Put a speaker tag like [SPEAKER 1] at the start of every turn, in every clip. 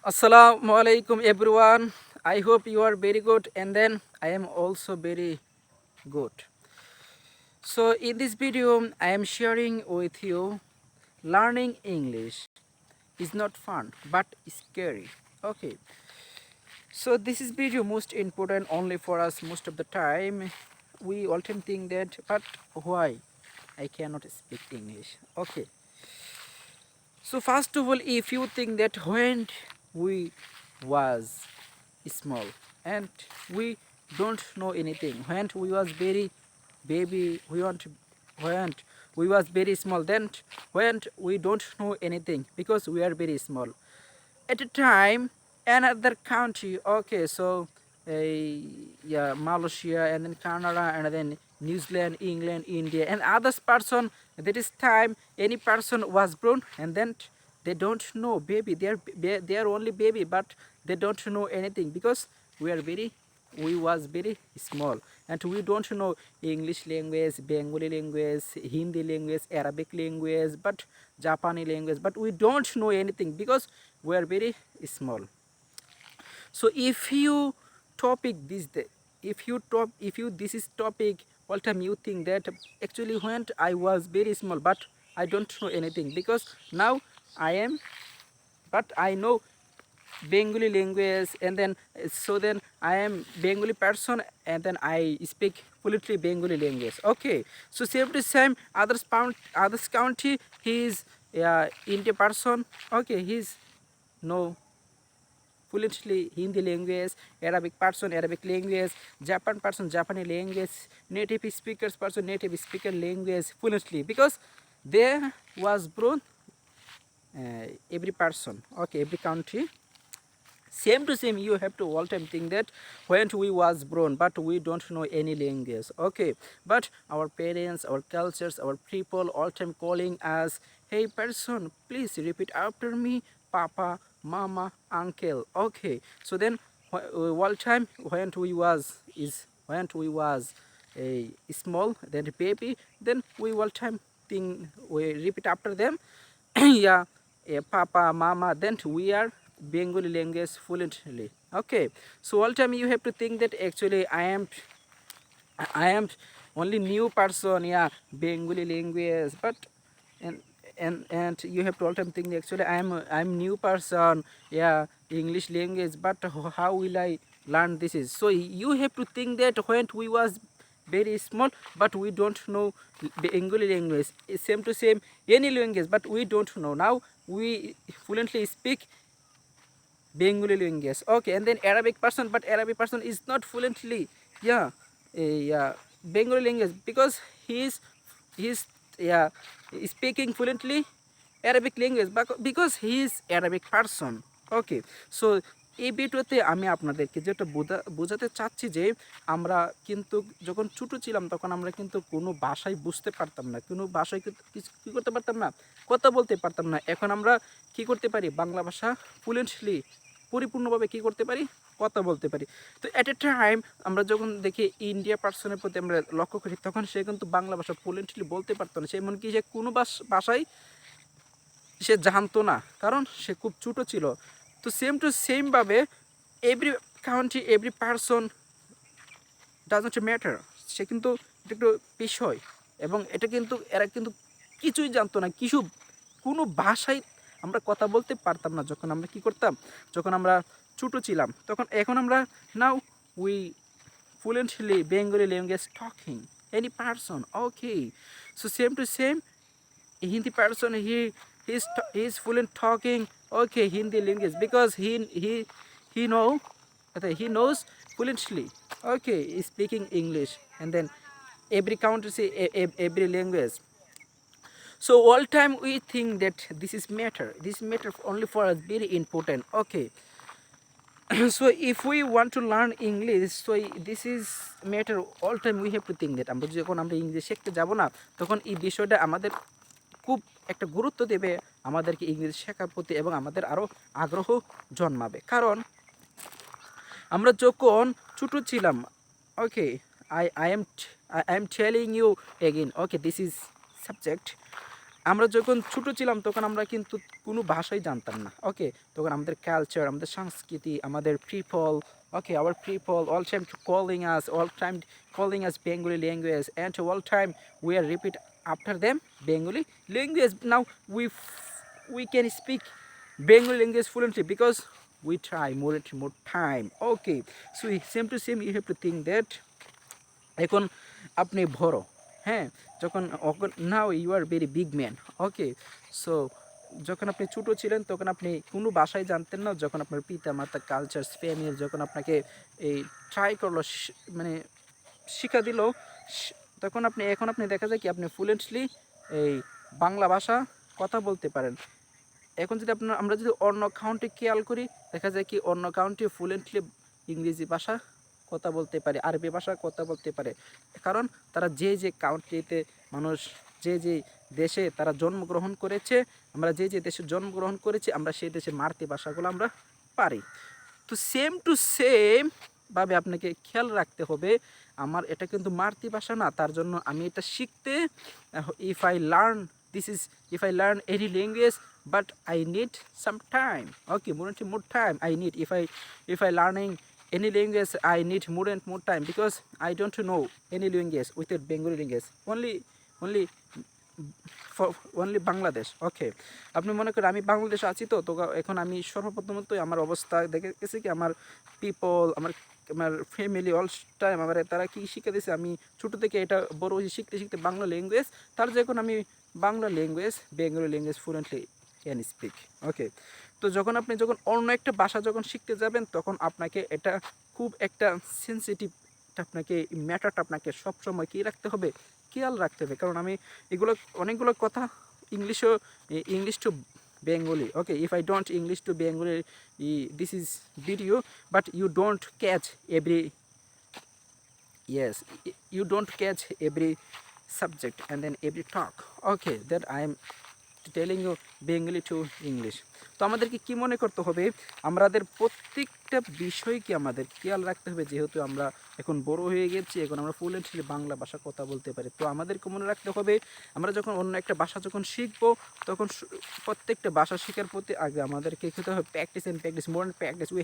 [SPEAKER 1] Assalamu alaikum everyone. I hope you are very good and then I am also very good. So in this video I am sharing with you learning English is not fun but scary. Okay. So this is video most important only for us most of the time. We often think that but why I cannot speak English. Okay. So first of all, if you think that when we was small and we don't know anything, when we was very baby, when we was very small, then when we don't know anything because we are very small. At a time, another country, okay, so yeah, Malaysia and then Canada and then New Zealand, England, India and others person. That is time any person was born and then they don't know baby. They are only baby, but they don't know anything because we was very small and we don't know English language, Bengali language, Hindi language, Arabic language, but Japanese language, but we don't know anything because we are very small. So if you topic this if you this is topic all time you think that actually when I was very small but I don't know anything because now I am but I know Bengali language and then so then I am Bengali person and then I speak fluently Bengali language. Okay, so same to same others country he is India person. Okay, he's no fluently Hindi language, Arabic person Arabic language, Japan person Japanese language, native speakers person native speaker language fluently because there was born every person. Okay, every country same to same you have to all time think that when we was born but we don't know any language. Okay, but our parents our cultures our people all time calling us, hey person please repeat after me, papa mama uncle. Okay, so then all time when we was a small then baby then we all time think we repeat after them. Yeah, papa mama then we are Bengali language fluently. Okay, so all time you have to think that actually I am only new person, yeah, Bengali language, but and and you have to all time think actually I'm new person, yeah, English language, but how will I learn this is? So you have to think that when we was very small, but we don't know Bengali language. It's same to same any language, but we don't know. Now we fluently speak Bengali language. Okay, and then Arabic person, but Arabic person is not fluently, yeah, yeah, Bengali language because he's yeah speaking fluently Arabic language because he is Arabic person. Okay, so এই ভিডিওতে আমি আপনাদেরকে যেটা বোঝাতে চাচ্ছি যে আমরা কিন্তু যখন ছোট ছিলাম তখন আমরা কিন্তু কোনো ভাষাই বুঝতে পারতাম না, কোনো ভাষায় কী করতে পারতাম না, কথা বলতে পারতাম না। এখন আমরা কি করতে পারি, বাংলা ভাষা ফ্লুয়েন্টলি পরিপূর্ণভাবে কি করতে পারি, কথা বলতে পারি। তো অ্যাট এ টাইম আমরা যখন দেখি ইন্ডিয়া পার্সনের প্রতি আমরা লক্ষ্য করি তখন সে কিন্তু বাংলা ভাষা ফ্লুয়েন্টলি বলতে পারতো না, সে এমনকি সে কোনো ভাষায় সে জানতো না, কারণ সে খুব ছোটো ছিল। তো সেম টু সেমভাবে every country every person does not matter, সে কিন্তু এটা একটু বিষয় এবং এটা কিন্তু এরা কিন্তু কিছুই জানতো না, কোনো ভাষায় আমরা কথা বলতে পারতাম না যখন আমরা কি করতাম, যখন আমরা ছোটো ছিলাম তখন। এখন আমরা now we fluently Bengali language talking any person. Okay, so same to same Hindi person he's fluent talking okay Hindi language because he know he knows fluently okay speaking English and then every country say every language. So all time we think that this matter only for us very important. Okay, so if we want to learn English, so this is matter all time we have to think that আমরা যখন আমরা English শিখতে যাব না তখন এই বিষয়টা আমাদের খুব একটা গুরুত্ব দেবে আমাদেরকে ইংরেজি শেখার প্রতি এবং আমাদের আরও আগ্রহ জন্মাবে। কারণ আমরা যখন ছোটো ছিলাম, okay I am telling you again, okay this is subject, আমরা যখন ছোটো ছিলাম তখন আমরা কিন্তু কোনো ভাষাই জানতাম না। ওকে, তখন আমাদের কালচার, আমাদের সংস্কৃতি, আমাদের people, okay, our people all time calling us Bengali language, and all time we are repeat after them Bengali language. Now we can speak Bengali language fluently because we try more and more time. Okay, so same to same you have to think that এখন আপনি বড়, হ্যাঁ, যখন now you are very big man. Okay, so যখন আপনি ছোটো ছিলেন তখন আপনি কোনো ভাষাই জানতেন না। যখন আপনার পিতা মাতা কালচার ফ্যামিলি যখন আপনাকে এই ট্রাই করলো, মানে শিক্ষা দিল, তখন এখন আপনি দেখা যায় কি আপনি ফ্লুয়েন্টলি এই বাংলা ভাষা কথা বলতে পারেন। এখন যদি আমরা যদি অন্য কাউন্ট্রি খেয়াল করি, দেখা যায় কি অন্য কাউন্ট্রি ফ্লুয়েন্টলি ইংরেজি ভাষা কথা বলতে পারে, আরবি ভাষা কথা বলতে পারে, কারণ তারা যে যে কাউন্ট্রিতে মানুষ যে যে দেশে তারা জন্মগ্রহণ করেছে, আমরা যে যে দেশে জন্মগ্রহণ করেছি আমরা সেই দেশের মাতৃভাষাগুলো আমরা পারি। তো সেম টু সেম ভাবে আপনাকে খেয়াল রাখতে হবে আমার এটা কিন্তু মাতৃভাষা না, তার জন্য আমি এটা শিখতে if I learn any language but I need some time. Okay, more time I need. If I learning any language I need more and more time because I don't know any language without Bengali language. Only for only Bangladesh. Okay, আপনি মনে করেন আমি বাংলাদেশে আছি, তো এখন আমি সর্বপ্রথমত আমার অবস্থা দেখে গেছি কি আমার পিপল, আমার ফ্যামিলি অল টাইম আমার তারা কি শিখে দিয়েছে, আমি ছোটো থেকে এটা বড় শিখতে শিখতে বাংলা ল্যাঙ্গুয়েজ, তার যখন আমি Bangla language Bengali language fluently can speak. Okay, তো যখন আপনি অন্য একটা ভাষা যখন শিখতে যাবেন তখন আপনাকে এটা খুব একটা সেন্সিটিভ, আপনাকে ম্যাটারটা আপনাকে সবসময় কী রাখতে হবে, খেয়াল রাখতে হবে। কারণ আমি অনেকগুলো কথা English to Bengali. Okay, if I don't English to Bengali, this is video, but you don't catch every, yes, you don't catch every subject and then every talk. Okay, that I am telling you Bengali to English. তো আমাদেরকে কী মনে করতে হবে, আমাদের প্রত্যেকটা বিষয়কে আমাদের খেয়াল রাখতে হবে, যেহেতু আমরা এখন বড় হয়ে গেছি, এখন আমরা ফ্লুয়েন্টলি বাংলা ভাষা কথা বলতে পারি। তো আমাদেরকে মনে রাখতে হবে আমরা যখন অন্য একটা ভাষা যখন শিখবো তখন প্রত্যেকটা ভাষা শেখার প্রতি আগে আমাদেরকে খেতে হবে practice and practice, more and practice, we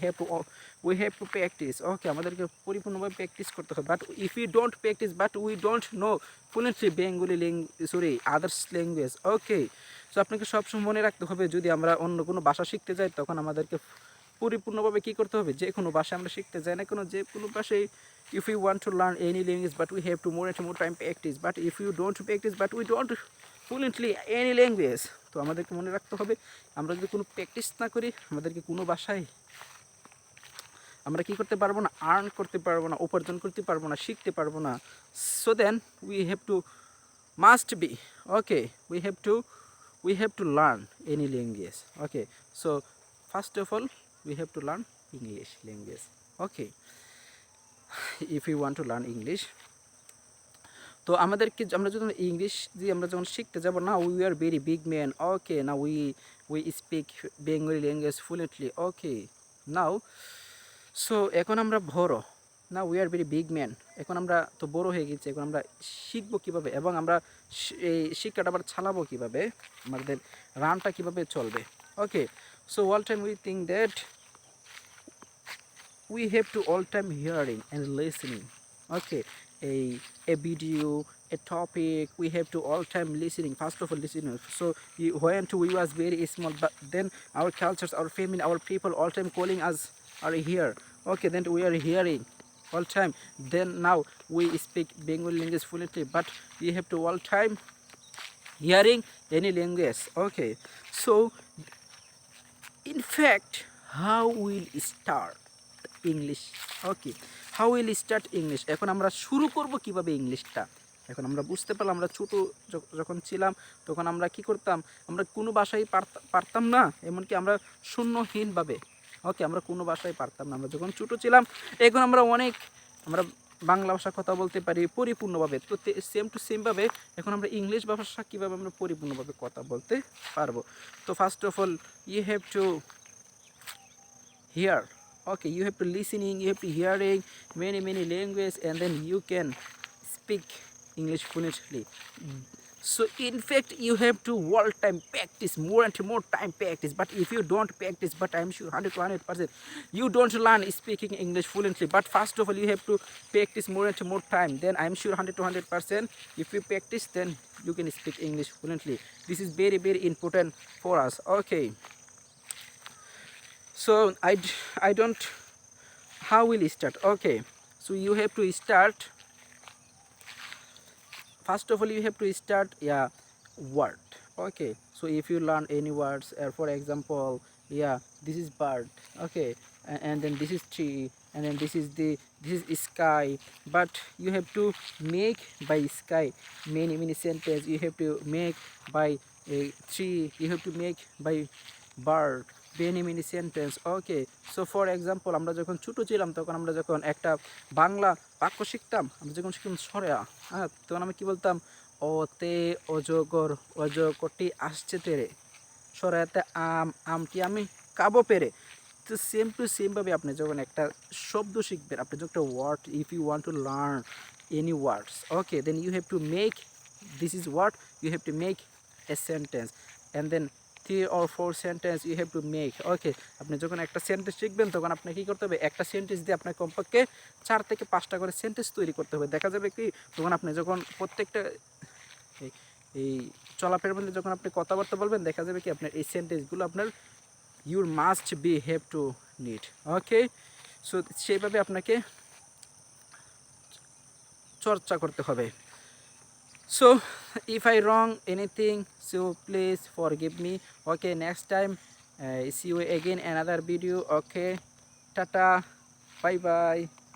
[SPEAKER 1] have to practice. Okay, আমাদেরকে পরিপূর্ণভাবে প্র্যাকটিস করতে হবে। But if you don't practice, but we don't know fluently Bengali others language. Okay, so আপনাকে সবসময় মনে রাখতে হবে যদি আমরা অন্য কোনো ভাষা শিখতে যাই তখন আমাদেরকে পরিপূর্ণভাবে কী করতে হবে, যে কোনো ভাষা আমরা শিখতে যাই না কোনো যে কোনো ভাষায়, if you want to learn any language but we have to more and more time practice, but if you don't practice but we don't fluently any language. তো আমাদেরকে মনে রাখতে হবে আমরা যদি কোনো প্র্যাকটিস না করি আমাদেরকে কোনো ভাষায় আমরা কী করতে পারবো না, আর্ন করতে পারবো না, উপার্জন করতে পারবো না, শিখতে পারবো না। So then we have to must be, okay, we have to learn any language. Okay, so first of all we have to learn English language. Okay, if we want to learn English, তো আমাদেরকে আমরা যখন English দিয়ে আমরা যখন শিখতে যাব না, we are very big man. Okay, না we speak Bengali language fluently. Okay, now so এখন আমরা বড় না, we are very big man, এখন আমরা তো বড় হয়ে গেছি, এখন আমরা শিখবো কীভাবে এবং আমরা এই শিক্ষাটা আবার চালাবো কীভাবে, আমাদের রানটা কীভাবে চলবে। Okay, so all time we think that we have to all time hearing and listening. Okay, a video, a topic, we have to all time listening, first of all listening. So when we was very small, but then our cultures, our family, our people all time calling us are here. Okay, then we are hearing all time, then now we speak Bengali language fluently, but we have to all time hearing any language. Okay, so in fact how will start English? Okay, how will start English? এখন আমরা শুরু করব কিভাবে ইংলিশটা, এখন আমরা বুঝতে পারলাম আমরা ছোটো যখন ছিলাম তখন আমরা কি করতাম, আমরা কোনো ভাষাই পারতাম না, এমনকি আমরা শূন্যহীনভাবে। ওকে, আমরা কোনো ভাষাই পারতাম না আমরা যখন ছোটো ছিলাম। এখন আমরা বাংলা ভাষা কথা বলতে পারি পরিপূর্ণভাবে। তো সেম টু সেমভাবে এখন আমরা ইংলিশ ভাষা কীভাবে আমরা পরিপূর্ণভাবে কথা বলতে পারবো। তো first of all you have to hear. Okay, you have to listening, you have to hearing many language, and then you can speak English fluently. So in fact you have to all time practice, more and more time practice. But if you don't practice, but I'm sure 100 to 100% you don't learn speaking English fluently. But first of all you have to practice more and more time, then I'm sure 100 to 100% if you practice, then you can speak English fluently. This is very very important for us. Okay, so I don't, how will you start? Okay, so you have to start, first of all you have to start, yeah, word. Okay, so if you learn any words, for example, yeah, this is bird. Okay, and then this is tree, and then this is sky. But you have to make by sky many sentence. You have to make by a tree, you have to make by bird many sentence. Okay, so for example আমরা যখন ছোটো ছিলাম তখন আমরা যখন একটা বাংলা বাক্য শিখতাম, আমরা যখন শিখতাম সরেয়া, হ্যাঁ, তখন আমি কী বলতাম, ওতে অজগর অজগরটি আসছে তেরে, সরেয়াতে আমটি আমি কাবো পেরে। তো সেম টু সেমভাবে আপনি যখন একটা শব্দ শিখবেন, আপনি যখন একটা word, if you want to learn any words, okay, then you have to make, this is word, you have to make a sentence, and then 3 or 4 sentence you have to make. Okay, আপনি যখন একটা sentence শিখবেন তখন আপনি কী করতে হবে, একটা sentence দিয়ে আপনার কমপক্ষে 4 থেকে 5টা করে সেন্টেন্স তৈরি করতে হবে। দেখা যাবে কি, তখন আপনি যখন প্রত্যেকটা এই চলাফেরার মধ্যে যখন আপনি কথাবার্তা বলবেন, দেখা যাবে কি আপনার এই সেন্টেন্সগুলো আপনার your must be have to need. Okay, so সেইভাবে আপনাকে চর্চা করতে হবে। So if I wrong anything, so please forgive me. Okay, next time see you again another video. Okay, tata, bye bye.